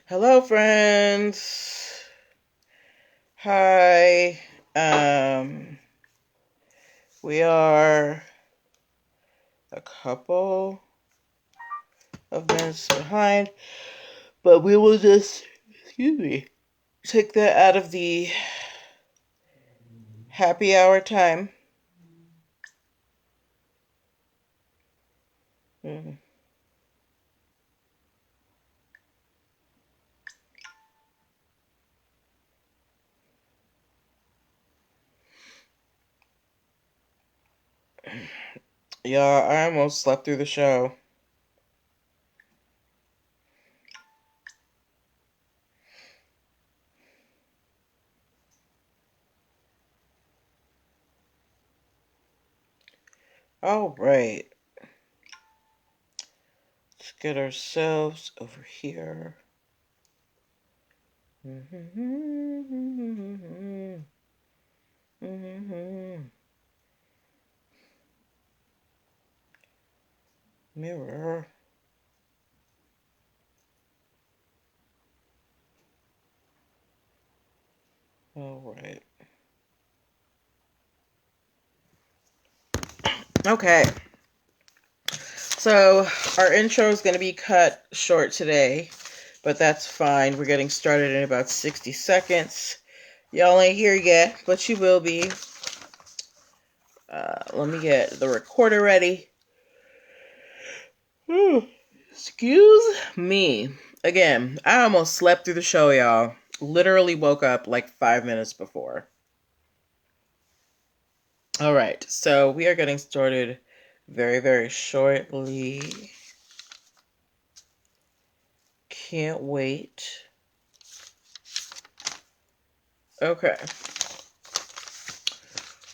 Hello, friends. Hi. We are a couple of minutes behind, but we will just, take that out of the happy hour time. Mm. Yeah, I almost slept through the show. All right. Let's get ourselves over here. Mirror. All right. Okay. So our intro is going to be cut short today, but that's fine. We're getting started in about 60 seconds. Y'all ain't here yet, but you will be. Let me get the recorder ready. Excuse me. Again, I almost slept through the show, y'all. Literally woke up like 5 minutes before. All right, so we are getting started very, very shortly. Can't wait. Okay.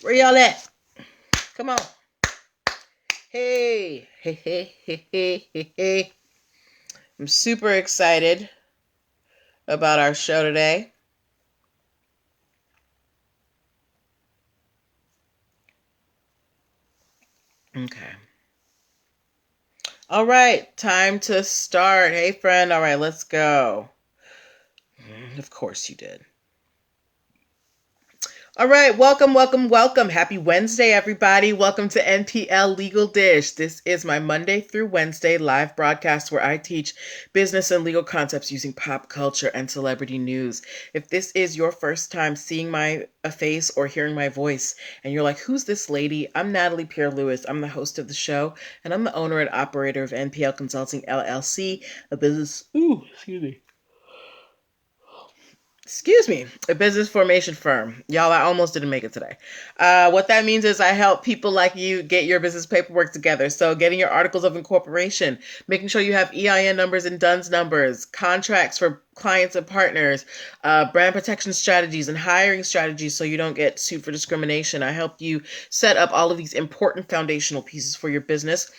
Where y'all at? Come on. Hey. I'm super excited about our show today. Okay. All right, time to start. Hey, friend. All right, let's go. Of course you did. All right, welcome. Happy Wednesday, everybody. Welcome to NPL Legal Dish. This is my Monday through Wednesday live broadcast where I teach business and legal concepts using pop culture and celebrity news. If this is your first time seeing my face or hearing my voice, and you're like, who's this lady? I'm Natalie Pierre-Lewis. I'm the host of the show, and I'm the owner and operator of NPL Consulting LLC, a business... a business formation firm. Y'all, I almost didn't make it today. What that means is I help people like you get your business paperwork together. So getting your articles of incorporation, making sure you have EIN numbers and DUNS numbers, contracts for clients and partners, brand protection strategies and hiring strategies so you don't get sued for discrimination. I help you set up all of these important foundational pieces for your business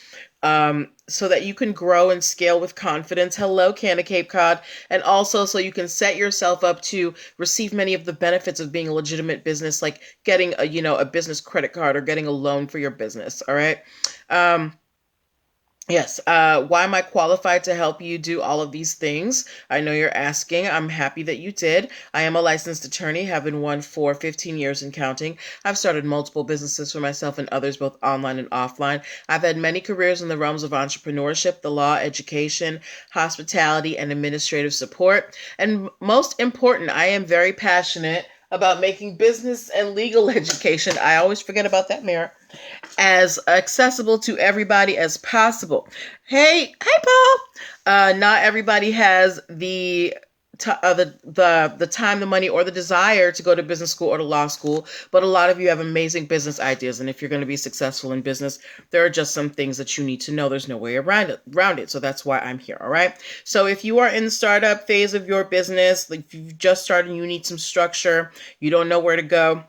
so that you can grow and scale with confidence. Hello, Canada Cape Cod. And also so you can set yourself up to receive many of the benefits of being a legitimate business, like getting a business credit card or getting a loan for your business. All right. Yes. Why am I qualified to help you do all of these things? I know you're asking. I'm happy that you did. I am a licensed attorney, have been one for 15 years and counting. I've started multiple businesses for myself and others, both online and offline. I've had many careers in the realms of entrepreneurship, the law, education, hospitality, and administrative support. And most important, I am very passionate about making business and legal education. I always forget about that, Mira, as accessible to everybody as possible. Hey, Paul. Not everybody has the time, the money, or the desire to go to business school or to law school, but a lot of you have amazing business ideas, and if you're going to be successful in business, there are just some things that you need to know. There's no way around it. So that's why I'm here. All right. So if you are in the startup phase of your business, like if you've just started and you need some structure, you don't know where to go,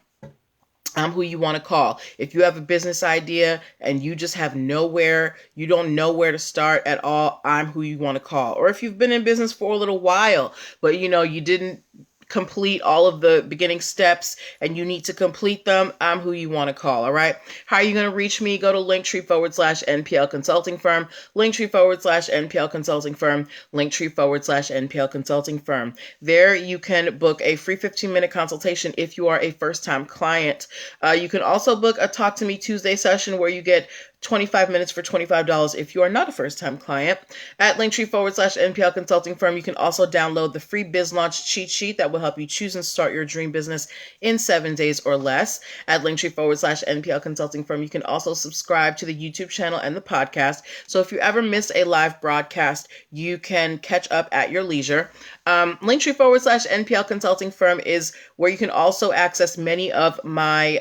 I'm who you want to call. If you have a business idea and you just have you don't know where to start at all, I'm who you want to call. Or if you've been in business for a little while, but you didn't complete all of the beginning steps and you need to complete them, I'm who you want to call. All right. How are you going to reach me? Go to linktr.ee/NPL consulting firm, linktr.ee/NPL consulting firm, linktr.ee/NPL consulting firm. There you can book a free 15-minute consultation if you are a first-time client. You can also book a Talk to Me Tuesday session where you get 25 minutes for $25 if you are not a first-time client. At linktree/NPL consulting firm, you can also download the free biz launch cheat sheet that will help you choose and start your dream business in 7 days or less. At linktree/NPL consulting firm, you can also subscribe to the YouTube channel and the podcast. So if you ever miss a live broadcast, you can catch up at your leisure. Linktree/NPL consulting firm is where you can also access many of my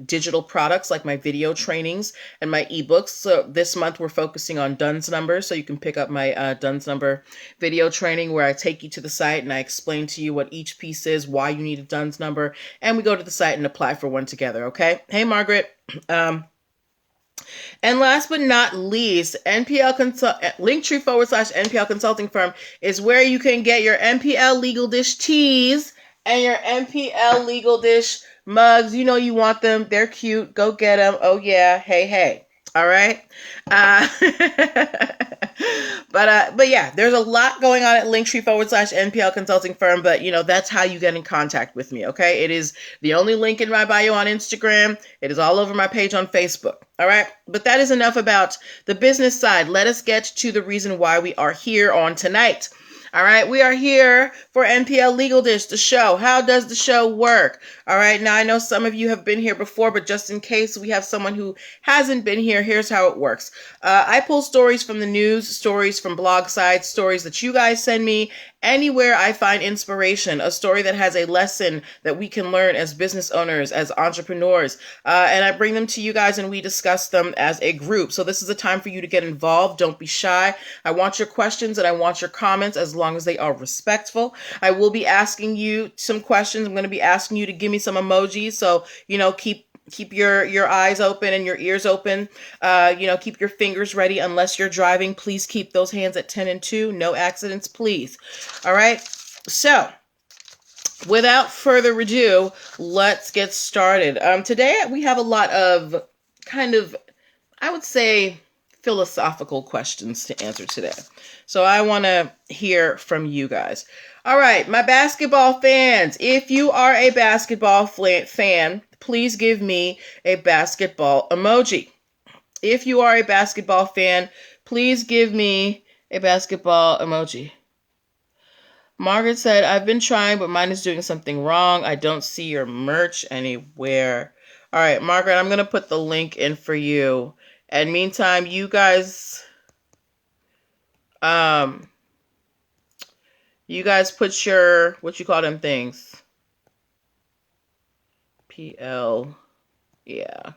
digital products like my video trainings and my ebooks. So this month we're focusing on DUNS numbers. So you can pick up my DUNS number video training where I take you to the site and I explain to you what each piece is, why you need a DUNS number, and we go to the site and apply for one together. Okay. Hey, Margaret. And last but not least, Linktree/NPL consulting firm is where you can get your NPL Legal Dish teas and your NPL Legal Dish mugs. You know you want them. They're cute. Go get them. Oh, yeah. Hey, hey. All right. But yeah, there's a lot going on at Linktree/NPL consulting firm, but that's how you get in contact with me. Okay. It is the only link in my bio on Instagram. It is all over my page on Facebook. All right. But that is enough about the business side. Let us get to the reason why we are here on tonight. All right, we are here for NPL Legal Dish, the show. How does the show work? All right, now I know some of you have been here before, but just in case we have someone who hasn't been here, here's how it works. I pull stories from the news, stories from blog sites, stories that you guys send me, anywhere I find inspiration, a story that has a lesson that we can learn as business owners, as entrepreneurs, and I bring them to you guys and we discuss them as a group. So this is a time for you to get involved. Don't be shy. I want your questions and I want your comments as long as they are respectful. I will be asking you some questions. I'm going to be asking you to give me some emojis. So, keep your eyes open and your ears open. Keep your fingers ready. Unless you're driving, please keep those hands at 10 and 2. No accidents, please. All right. So without further ado, let's get started. Today we have a lot of I would say, philosophical questions to answer today. So I want to hear from you guys. All right, my basketball fans, if you are a basketball fan, please give me a basketball emoji. If you are a basketball fan, please give me a basketball emoji. Margaret said, I've been trying, but mine is doing something wrong. I don't see your merch anywhere. All right, Margaret, I'm going to put the link in for you. And meantime, you guys, put your, what you call them things? PL. Yeah.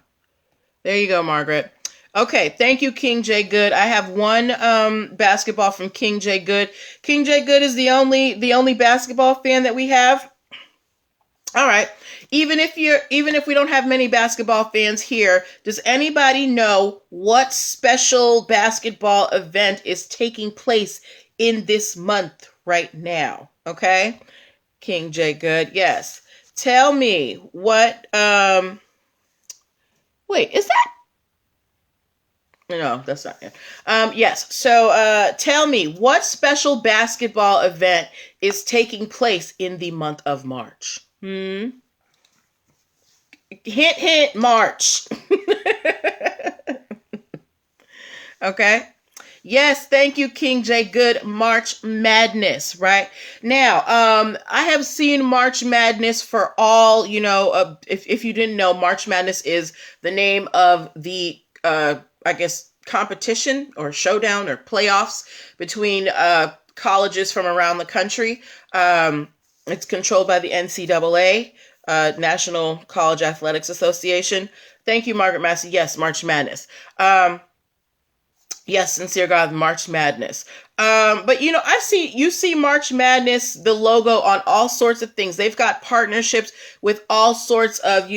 There you go, Margaret. Okay, thank you, King J. Good. I have one basketball from King J. Good. King J. Good is the only basketball fan that we have. All right. Even if we don't have many basketball fans here, does anybody know what special basketball event is taking place in this month right now? Okay. King J. Good. Yes. Tell me what, wait, is that? No, that's not it. Yes. So, tell me what special basketball event is taking place in the month of March? Hint, hint, March. Okay. Yes, thank you, King J. Good. March Madness, right? Now, I have seen March Madness for all, if you didn't know, March Madness is the name of the, competition or showdown or playoffs between colleges from around the country. It's controlled by the NCAA, National College Athletics Association. Thank you, Margaret Massey. Yes, March Madness. Yes, sincere God, March Madness. But you see March Madness, the logo on all sorts of things. They've got partnerships with all sorts of,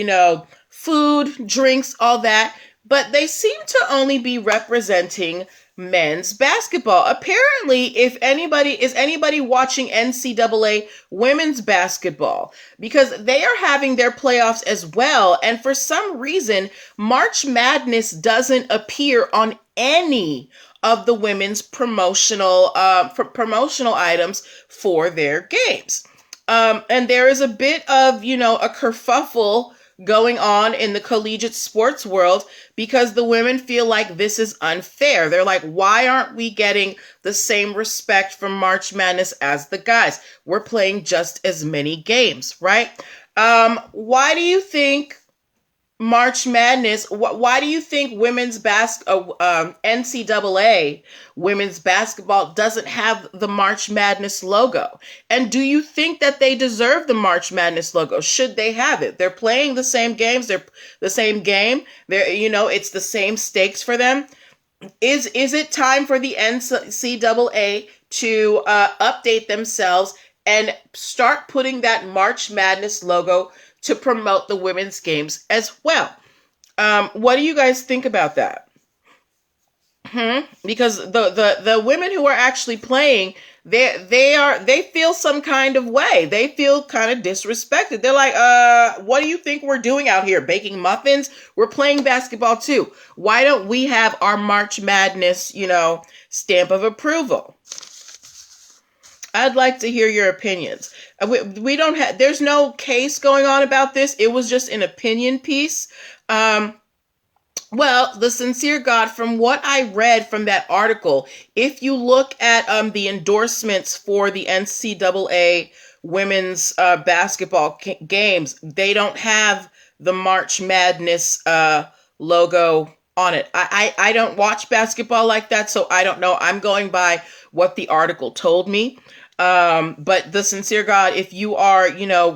food, drinks, all that. But they seem to only be representing men's basketball. Apparently, if anybody watching NCAA women's basketball, because they are having their playoffs as well, and for some reason, March Madness doesn't appear on any of the women's promotional items for their games. And there is a bit of, a kerfuffle going on in the collegiate sports world because the women feel like this is unfair. They're like, why aren't we getting the same respect from March Madness as the guys? We're playing just as many games, right? Why do you think March Madness, why do you think NCAA women's basketball doesn't have the March Madness logo? And do you think that they deserve the March Madness logo? Should they have it? They're playing the same games. They're the same game. It's the same stakes for them. Is it time for the NCAA to update themselves and start putting that March Madness logo to promote the women's games as well? What do you guys think about that? Because the women who are actually playing, they feel some kind of way. They feel kind of disrespected. They're like, what do you think we're doing out here? Baking muffins? We're playing basketball too. Why don't we have our March Madness, stamp of approval? I'd like to hear your opinions. We don't have, there's no case going on about this. It was just an opinion piece. Well, the sincere God, from what I read from that article, if you look at the endorsements for the NCAA women's basketball games, they don't have the March Madness logo on it. I don't watch basketball like that, so I don't know. I'm going by what the article told me. But the sincere God, if you are,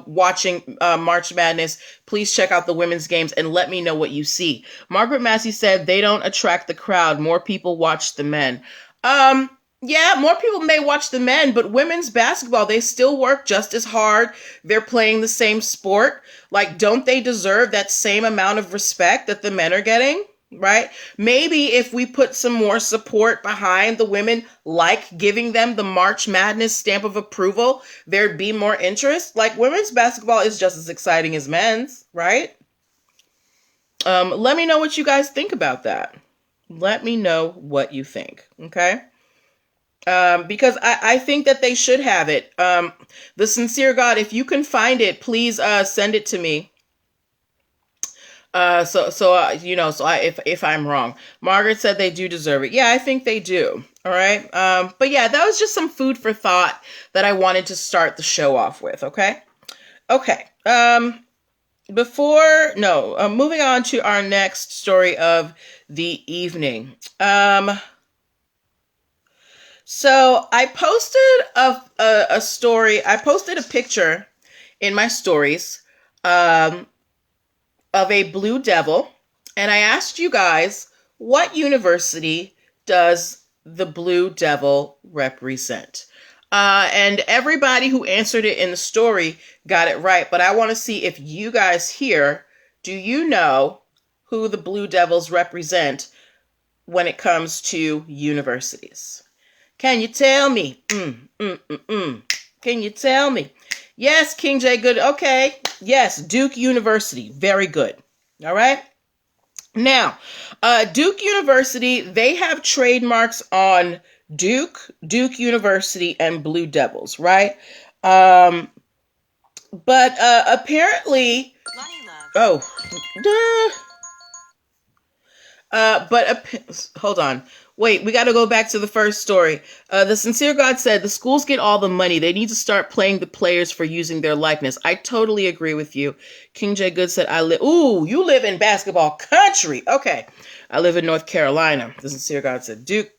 watching March Madness, please check out the women's games and let me know what you see. Margaret Massey said they don't attract the crowd. More people watch the men. Yeah, more people may watch the men, but women's basketball, they still work just as hard. They're playing the same sport. Like, don't they deserve that same amount of respect that the men are getting? Right? Maybe if we put some more support behind the women, like giving them the March Madness stamp of approval, there'd be more interest. Like, women's basketball is just as exciting as men's, right? Let me know what you guys think about that. Let me know what you think, okay? Because I think that they should have it. The sincere God, if you can find it, please send it to me. If I'm wrong. Margaret said they do deserve it. Yeah, I think they do. All right. But yeah, that was just some food for thought that I wanted to start the show off with. Okay. Moving on to our next story of the evening. So I posted a story. I posted a picture in my stories, of a blue devil, and I asked you guys, what university does the blue devil represent? And everybody who answered it in the story got it right, but I want to see if you guys here, do you know who the blue devils represent when it comes to universities? Can you tell me? Can you tell me? Yes, King J. Good. Okay. Yes, Duke University. Very good. All right. Now, Duke University, they have trademarks on Duke University, and Blue Devils, right? But apparently, hold on. Wait, we got to go back to the first story. The sincere God said the schools get all the money. They need to start paying the players for using their likeness. I totally agree with you. King J. Good said, you live in basketball country. Okay. I live in North Carolina. The sincere God said, Duke.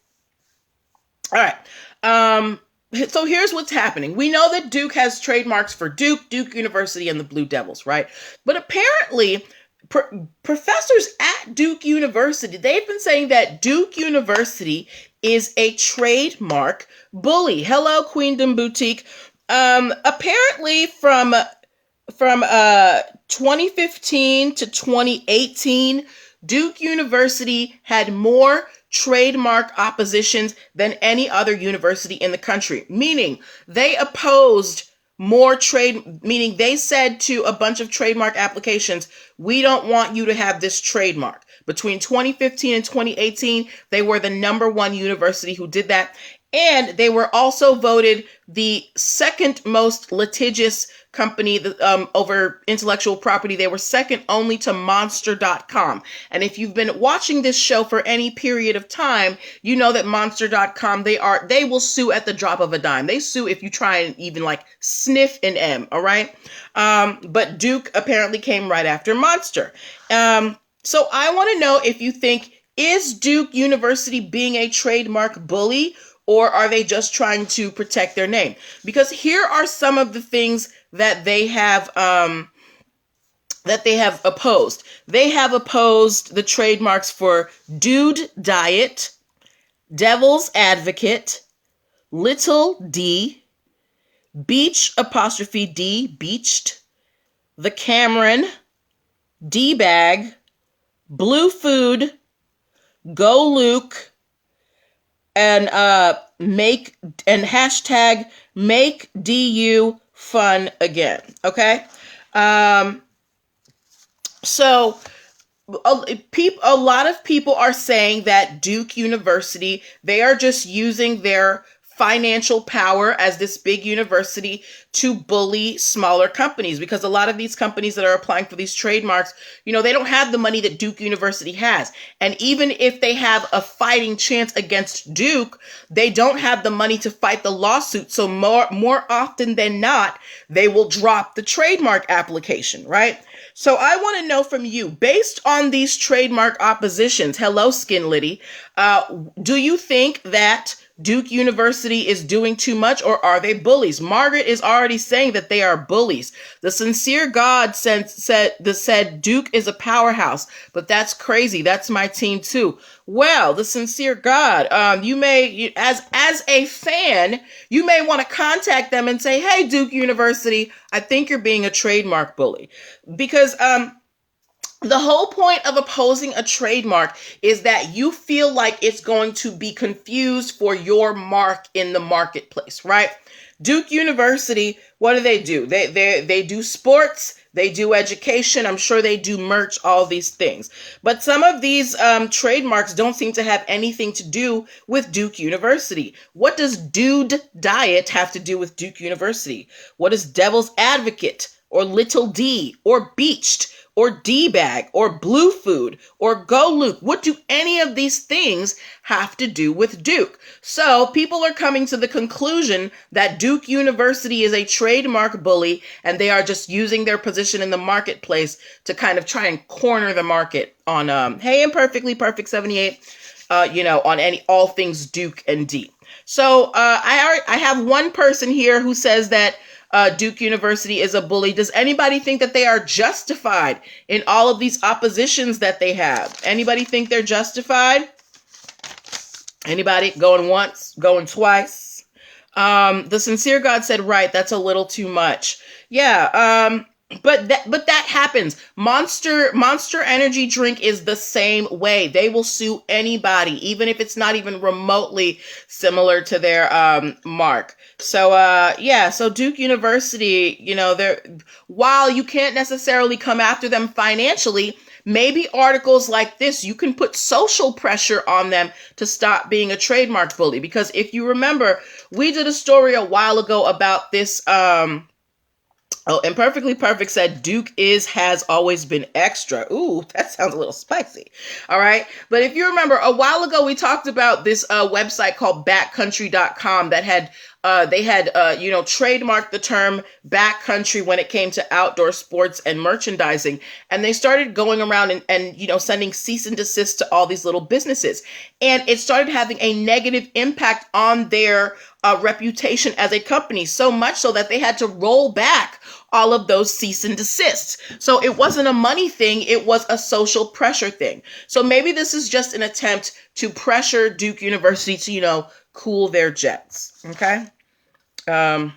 All right. So here's what's happening. We know that Duke has trademarks for Duke University, and the Blue Devils, right? But apparently, professors at Duke University, they've been saying that Duke University is a trademark bully. Hello, Queendom Boutique. Apparently from 2015 to 2018, Duke University had more trademark oppositions than any other university in the country, meaning they opposed more trade, meaning they said to a bunch of trademark applications, we don't want you to have this trademark. Between 2015 and 2018, they were the #1 university who did that. And they were also voted the second most litigious company over intellectual property. They were second only to monster.com. And if you've been watching this show for any period of time, you know that monster.com, they will sue at the drop of a dime. They sue if you try and even like sniff an M, all right? But Duke apparently came right after Monster. So I want to know if you think, is Duke University being a trademark bully, or are they just trying to protect their name? Because here are some of the things that they have opposed. They have opposed the trademarks for Dude Diet, Devil's Advocate, Little D, Beach 'D, Beached, The Cameron, D-Bag, Blue Food, Go Luke, and hashtag make DU fun again. Okay. So a lot of people are saying that Duke University, they are just using their financial power as this big university to bully smaller companies, because a lot of these companies that are applying for these trademarks, they don't have the money that Duke University has. And even if they have a fighting chance against Duke, they don't have the money to fight the lawsuit. So more often than not, they will drop the trademark application, right? So I want to know from you, based on these trademark oppositions, hello, Skin Liddy, do you think that Duke University is doing too much, or are they bullies? Margaret is already saying that they are bullies. The Sincere God said Duke is a powerhouse, but that's crazy. That's my team too. Well, the Sincere God, as a fan, you may want to contact them and say, hey, Duke University, I think you're being a trademark bully. Because the whole point of opposing a trademark is that you feel like it's going to be confused for your mark in the marketplace, right? Duke University, what do? They do sports, they do education. I'm sure they do merch, all these things. But some of these trademarks don't seem to have anything to do with Duke University. What does Dude Diet have to do with Duke University? What is Devil's Advocate, or Little D, or Beached, or D-Bag, or Blue Food, or Go Luke? What do any of these things have to do with Duke? So people are coming to the conclusion that Duke University is a trademark bully, and they are just using their position in the marketplace to kind of try and corner the market on, hey, Imperfectly Perfect 78, on all things Duke and D. So I have one person here who says that Duke University is a bully. Does anybody think that they are justified in all of these oppositions that they have? Anybody think they're justified? Anybody? Going once, going twice? The Sincere God said, right, that's a little too much. Yeah, but that happens. Monster Energy drink is the same way. They will sue anybody, even if it's not even remotely similar to their mark. So so Duke University, while you can't necessarily come after them financially, maybe articles like this, you can put social pressure on them to stop being a trademark bully. Because if you remember, we did a story a while ago about this. Imperfectly Perfect said Duke has always been extra. Ooh, that sounds a little spicy. All right. But if you remember, a while ago, we talked about this website called backcountry.com that had trademarked the term backcountry when it came to outdoor sports and merchandising. And they started going around and sending cease and desist to all these little businesses. And it started having a negative impact on their reputation as a company, so much so that they had to roll back all of those cease and desists. So it wasn't a money thing, it was a social pressure thing. So maybe this is just an attempt to pressure Duke University to, cool their jets. Okay. I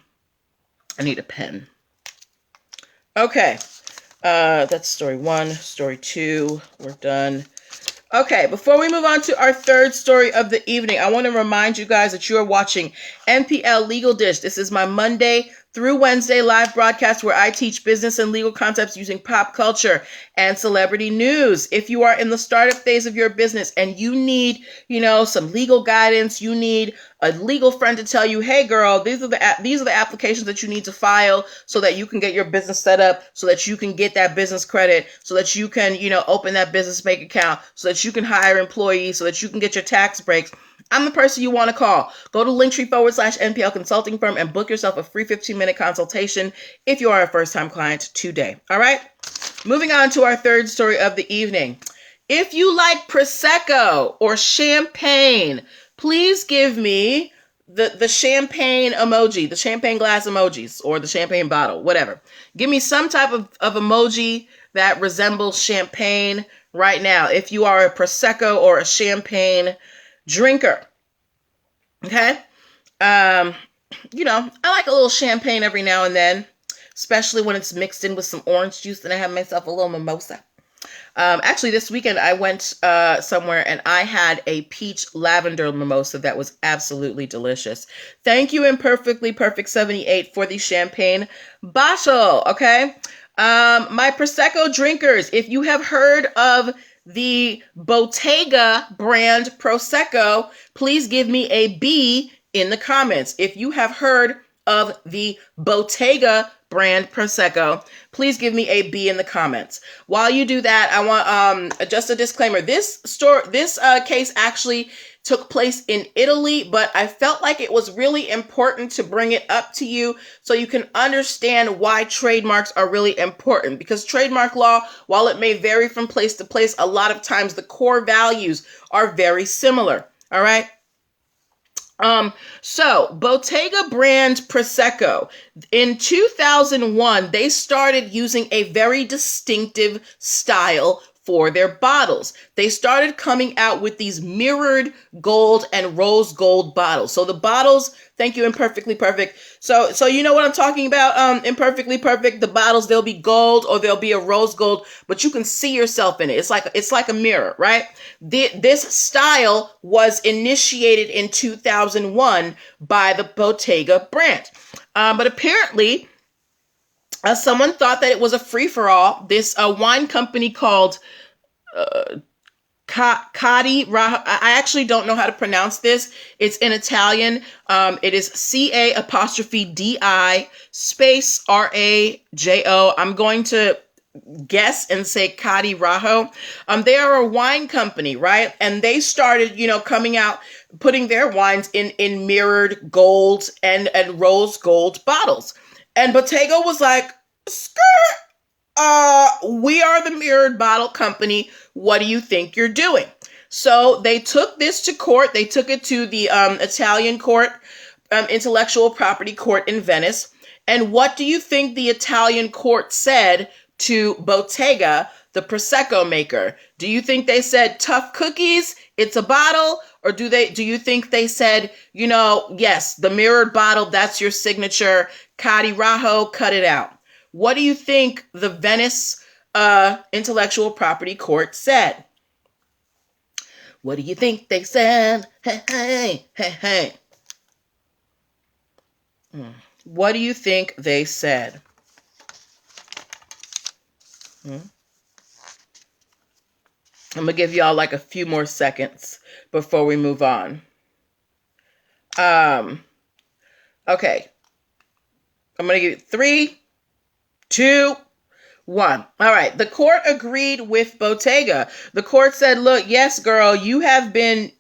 need a pen. Okay. That's story 1. Story 2. We're done. Okay, before we move on to our third story of the evening, I want to remind you guys that you are watching NPL Legal Dish. This is my Monday through Wednesday live broadcast where I teach business and legal concepts using pop culture and celebrity news. If you are in the startup phase of your business and you need, some legal guidance, you need a legal friend to tell you, hey girl, these are the applications that you need to file so that you can get your business set up, so that you can get that business credit, so that you can, open that business bank account, so that you can hire employees, so that you can get your tax breaks. I'm the person you want to call. Go to linktr.ee/NPL Consulting Firm and book yourself a free 15-minute consultation if you are a first-time client today. All right? Moving on to our third story of the evening. If you like Prosecco or champagne, please give me the champagne emoji, the champagne glass emojis, or the champagne bottle, whatever. Give me some type of emoji that resembles champagne right now if you are a Prosecco or a champagne drinker. Okay? I like a little champagne every now and then, especially when it's mixed in with some orange juice and I have myself a little mimosa. Actually, this weekend I went somewhere and I had a peach lavender mimosa that was absolutely delicious. Thank you, Imperfectly Perfect 78, for the champagne bottle. Okay, my Prosecco drinkers, if you have heard of the Bottega brand Prosecco, please give me a B in the comments. If you have heard of the Bottega brand Prosecco, please give me a B in the comments. While you do that, I want just a disclaimer. This case actually took place in Italy, but I felt like it was really important to bring it up to you so you can understand why trademarks are really important. Because trademark law, while it may vary from place to place, a lot of times the core values are very similar. All right. So Bottega brand Prosecco, in 2001, they started using a very distinctive style for their bottles. They started coming out with these mirrored gold and rose gold bottles. So the bottles, thank you, Imperfectly Perfect. So you know what I'm talking about, Imperfectly Perfect. The bottles, they'll be gold or they'll be a rose gold, but you can see yourself in it. It's like a mirror, right? This style was initiated in 2001 by the Bottega brand. But apparently, someone thought that it was a free-for-all. This wine company called Cadi Rajo. I actually don't know how to pronounce this. It's in Italian. It is CA''DI space RAJO. I'm going to guess and say Cadi Rajo. They are a wine company, right? And they started, coming out, putting their wines in mirrored gold and rose gold bottles. And Bottega was like, skirt, we are the mirrored bottle company. What do you think you're doing? So they took this to court. They took it to the Italian court, intellectual property court in Venice. And what do you think the Italian court said to Bottega, the Prosecco maker? Do you think they said, tough cookies, it's a bottle? Or do you think they said, yes, the mirrored bottle, that's your signature, Cadi Rajo, cut it out? What do you think the Venice intellectual property court said? What do you think they said? Hey. What do you think they said? I'm going to give y'all like a few more seconds before we move on. Okay. I'm going to give you 3, 2, 1. All right. The court agreed with Bottega. The court said, look, yes, girl, you have been,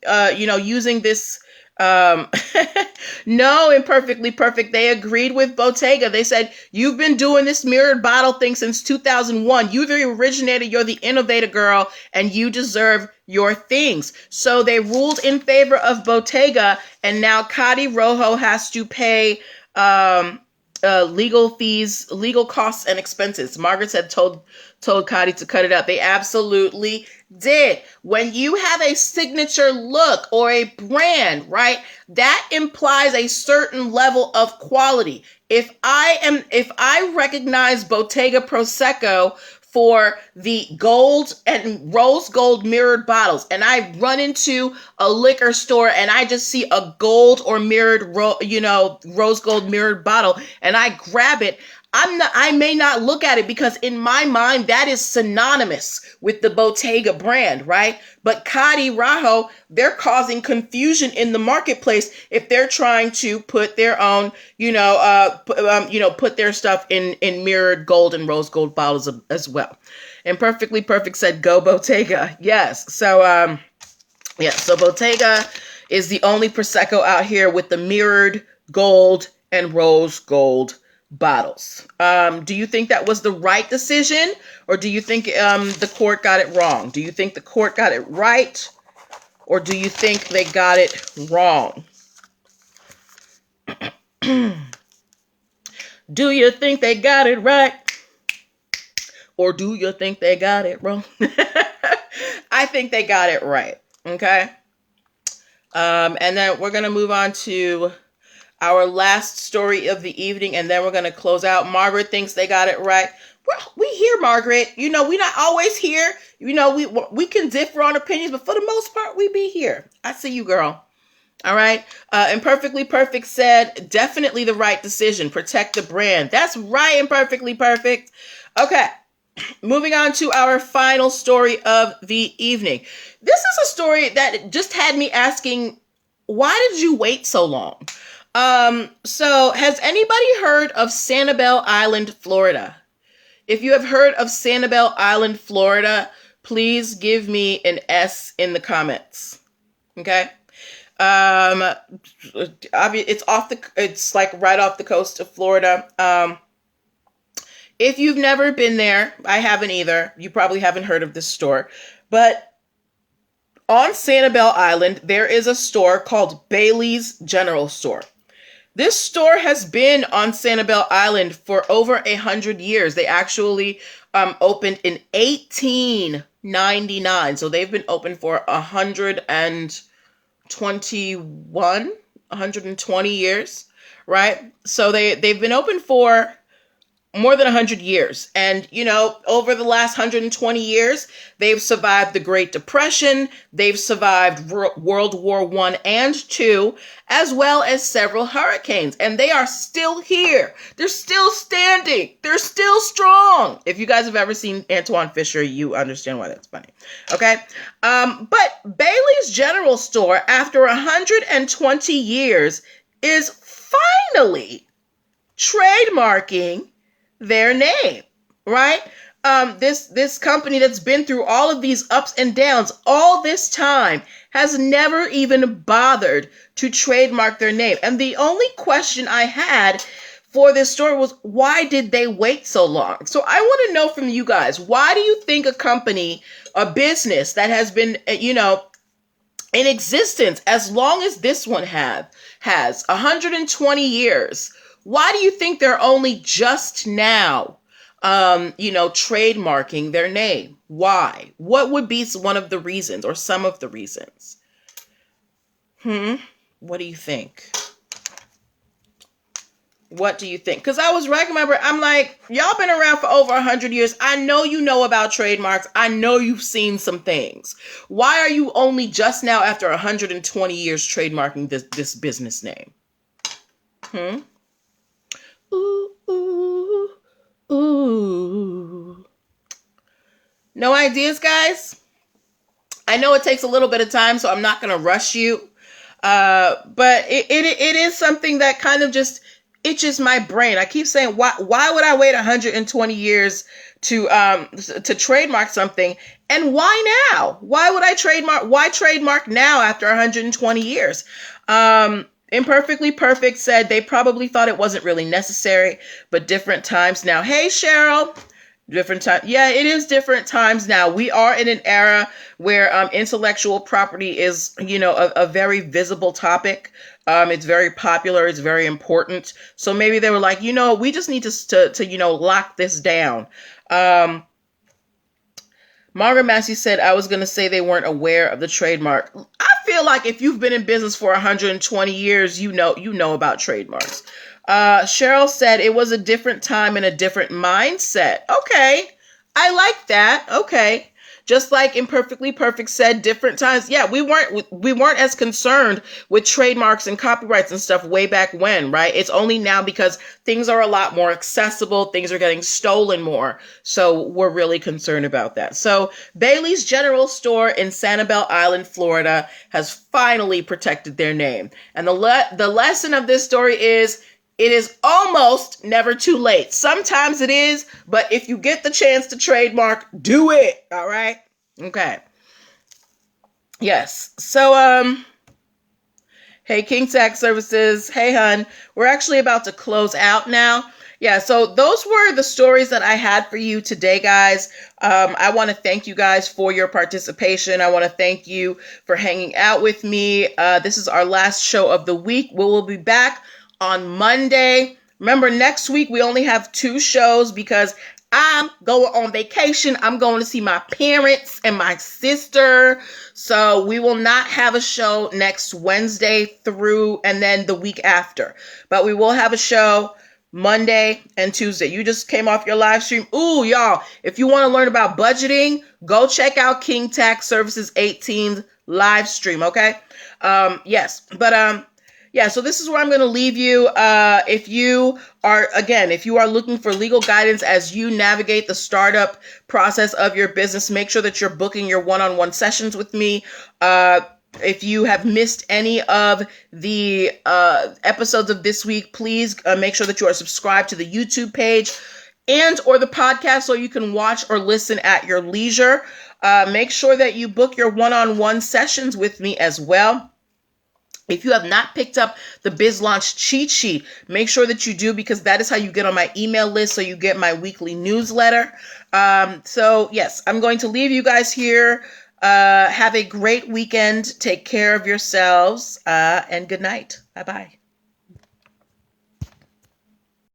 using this. No, Imperfectly Perfect. They agreed with Bottega. They said, you've been doing this mirrored bottle thing since 2001. You're the originator. You're the innovator, girl, and you deserve your things. So they ruled in favor of Bottega, and now Cadi Rajo has to pay legal fees, legal costs, and expenses. Margaret had told Cadi to cut it out. They absolutely did. When you have a signature look or a brand, right, that implies a certain level of quality. If I recognize Bottega Prosecco for the gold and rose gold mirrored bottles, and I run into a liquor store and I just see a gold or mirrored, rose gold mirrored bottle, and I grab it, I may not look at it because in my mind that is synonymous with the Bottega brand, right? But Cadi Rajo, they're causing confusion in the marketplace if they're trying to put their own, put their stuff in mirrored gold and rose gold bottles as well. And Perfectly Perfect said, "Go Bottega." Yes. So so Bottega is the only Prosecco out here with the mirrored gold and rose gold bottles. Do you think that was the right decision, or do you think the court got it wrong? Do you think the court got it right, or do you think they got it wrong? Do you think they got it right, or do you think they got it wrong? I think they got it right. Okay. And then we're going to move on to our last story of the evening, and then we're going to close out. Margaret thinks they got it right. Well, we here, Margaret. We're not always here. We can differ on opinions, but for the most part, we be here. I see you, girl. All right. And Perfectly Perfect said, definitely the right decision. Protect the brand. That's right, and Perfectly Perfect. Okay. Moving on to our final story of the evening. This is a story that just had me asking, why did you wait so long? So has anybody heard of Sanibel Island, Florida? If you have heard of Sanibel Island, Florida, please give me an S in the comments. Okay. It's like right off the coast of Florida. If you've never been there, I haven't either. You probably haven't heard of this store, but on Sanibel Island, there is a store called Bailey's General Store. This store has been on Sanibel Island for over 100 years. They actually opened in 1899. So they've been open for 120 years, right? So they've been open for more than 100 years. And, over the last 120 years, they've survived the Great Depression. They've survived World War I and II, as well as several hurricanes. And they are still here. They're still standing. They're still strong. If you guys have ever seen Antoine Fisher, you understand why that's funny. Okay. But Bailey's General Store, after 120 years, is finally trademarking their name, right? This company that's been through all of these ups and downs all this time has never even bothered to trademark their name. And the only question I had for this story was, why did they wait so long? So I want to know from you guys, why do you think a company, a business that has been, in existence as long as this one has 120 years, why do you think they're only just now, trademarking their name? Why? What would be one of the reasons or some of the reasons? What do you think? What do you think? Because I was remember, I'm like, y'all been around for over 100 years. I know you know about trademarks. I know you've seen some things. Why are you only just now, after 120 years, trademarking this business name? Ooh. No ideas, guys? I know it takes a little bit of time, so I'm not going to rush you. But it is something that kind of just itches my brain. I keep saying, why would I wait 120 years to trademark something? And why now? Why would I trademark? Why trademark now after 120 years? Imperfectly Perfect said they probably thought it wasn't really necessary, but different times now. Hey, Cheryl. Different time. Yeah, it is different times now. We are in an era where intellectual property is, a very visible topic. It's very popular. It's very important. So maybe they were like, we just need to lock this down. Margaret Massey said, I was going to say they weren't aware of the trademark. I feel like if you've been in business for 120 years, you know about trademarks. Cheryl said it was a different time and a different mindset. Okay. I like that. Okay. Just like Imperfectly Perfect said different times. Yeah, we weren't as concerned with trademarks and copyrights and stuff way back when, right? It's only now because things are a lot more accessible, things are getting stolen more. So we're really concerned about that. So Bailey's General Store in Sanibel Island, Florida has finally protected their name. And the lesson of this story is it is almost never too late. Sometimes it is, but if you get the chance to trademark, do it. All right? Okay. Yes. So, hey, King Tax Services. Hey, hun. We're actually about to close out now. Yeah, so those were the stories that I had for you today, guys. I want to thank you guys for your participation. I want to thank you for hanging out with me. This is our last show of the week. We will be back on Monday. Remember, next week we only have 2 shows because I'm going on vacation. I'm going to see my parents and my sister. So we will not have a show next Wednesday through and then the week after. But we will have a show Monday and Tuesday. You just came off your live stream. Ooh, y'all, if you want to learn about budgeting, go check out King Tax Services 18's live stream, okay? Yes, but yeah, so this is where I'm going to leave you. If you are looking for legal guidance as you navigate the startup process of your business, make sure that you're booking your one-on-one sessions with me. If you have missed any of the episodes of this week, please make sure that you are subscribed to the YouTube page and or the podcast so you can watch or listen at your leisure. Make sure that you book your one-on-one sessions with me as well. If you have not picked up the Biz Launch cheat sheet, make sure that you do because that is how you get on my email list so you get my weekly newsletter. So yes, I'm going to leave you guys here. Have a great weekend. Take care of yourselves and good night. Bye-bye.